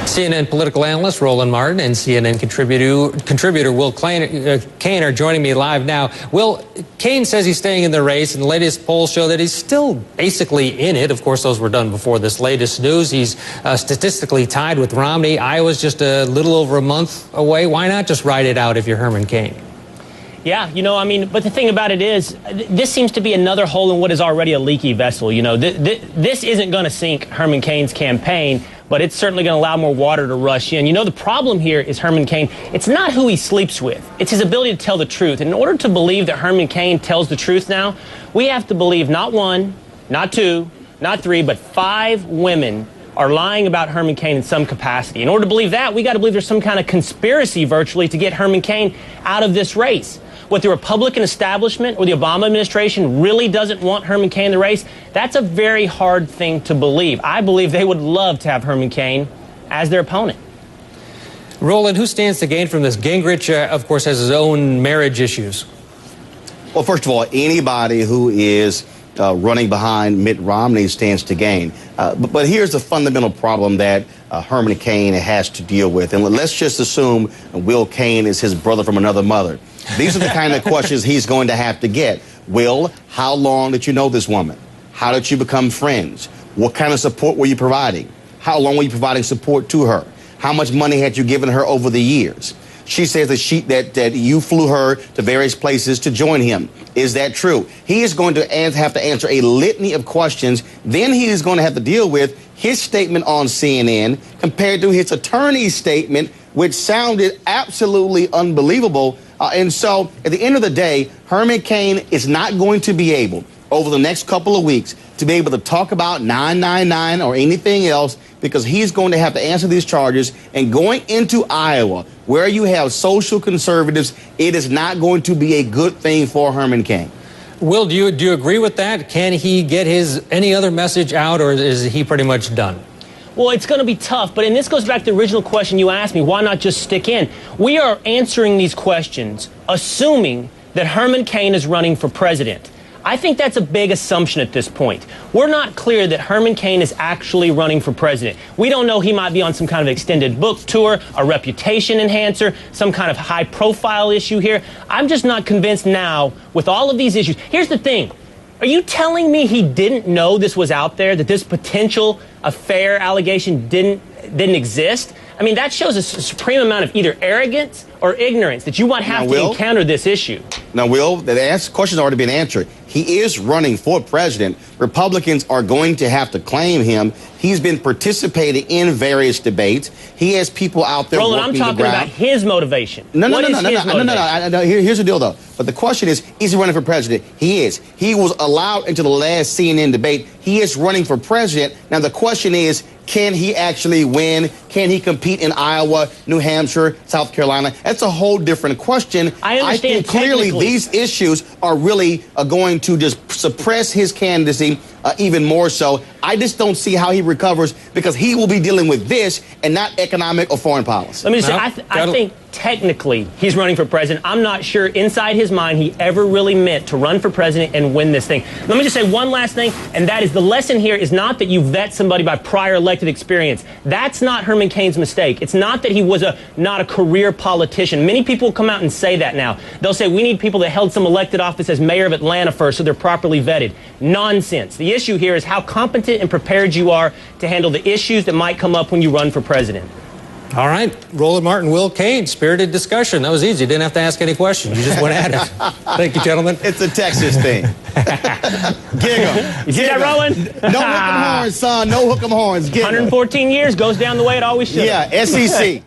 CNN political analyst Roland Martin and CNN contributor Will Cain are joining me live now. Will, Cain says he's staying in the race, and the latest polls show that he's still basically in it. Of course, those were done before this latest news. He's statistically tied with Romney. Iowa's just a little over a month away. Why not just ride it out if you're Herman Cain? Yeah, but the thing about it is, this seems to be another hole in what is already a leaky vessel. This isn't going to sink Herman Cain's campaign, but it's certainly going to allow more water to rush in. The problem here is Herman Cain. It's not who he sleeps with. It's his ability to tell the truth. And in order to believe that Herman Cain tells the truth now, we have to believe not one, not two, not three, but 5 women are lying about Herman Cain in some capacity. In order to believe that, we got to believe there's some kind of conspiracy virtually to get Herman Cain out of this race. What the Republican establishment or the Obama administration really doesn't want Herman Cain in the race, that's a very hard thing to believe. I believe they would love to have Herman Cain as their opponent. Roland, who stands to gain from this? Gingrich, of course, has his own marriage issues. Well, first of all, anybody who is running behind Mitt Romney stands to gain. But here's the fundamental problem that Herman Cain has to deal with. And let's just assume Will Cain is his brother from another mother. These are the kind of questions he's going to have to get. Will, how long did you know this woman? How did you become friends? What kind of support were you providing? How long were you providing support to her? How much money had you given her over the years? She says that you flew her to various places to join him. Is that true? He is going to have to answer a litany of questions. Then he is going to have to deal with his statement on CNN compared to his attorney's statement, which sounded absolutely unbelievable. And so at the end of the day, Herman Cain is not going to be able, over the next couple of weeks, to be able to talk about 999 or anything else, because he's going to have to answer these charges. And going into Iowa, where you have social conservatives, it is not going to be a good thing for Herman Cain. Will, do you agree with that? Can he get any other message out, or is he pretty much done? Well, it's going to be tough, but this goes back to the original question you asked me, why not just stick in? We are answering these questions assuming that Herman Cain is running for president. I think that's a big assumption at this point. We're not clear that Herman Cain is actually running for president. We don't know, he might be on some kind of extended book tour, a reputation enhancer, some kind of high-profile issue here. I'm just not convinced now with all of these issues. Here's the thing. Are you telling me he didn't know this was out there, that this potential affair allegation didn't exist? That shows a supreme amount of either arrogance or ignorance that you might have to encounter this issue. Now, Will, the question's already been answered. He is running for president. Republicans are going to have to claim him. He's been participating in various debates. He has people out there Roland, I'm talking about his motivation. No. Here's the deal, though. But the question is he running for president? He is. He was allowed into the last CNN debate. He is running for president. Now, the question is, can he actually win? Can he compete in Iowa, New Hampshire, South Carolina? That's a whole different question. I think clearly these issues are really going to just suppress his candidacy even more so. I just don't see how he recovers, because he will be dealing with this and not economic or foreign policy. Let me just say, I think technically he's running for president. I'm not sure inside his mind he ever really meant to run for president and win this thing. Let me just say one last thing, and that is the lesson here is not that you vet somebody by prior elected experience. That's not Herman Cain's mistake. It's not that he was not a career politician. Many people come out and say that now. They'll say we need people that held some elected office as mayor of Atlanta first so they're properly vetted. Nonsense. The issue here is how competent and prepared you are to handle the issues that might come up when you run for president. All right. Roland Martin, Will Cain, spirited discussion. That was easy. You didn't have to ask any questions. You just went at it. Thank you, gentlemen. It's a Texas thing. You see that, Roland? No hook 'em horns, son. No hook 'em horns. 114 years goes down the way it always should. Yeah, SEC.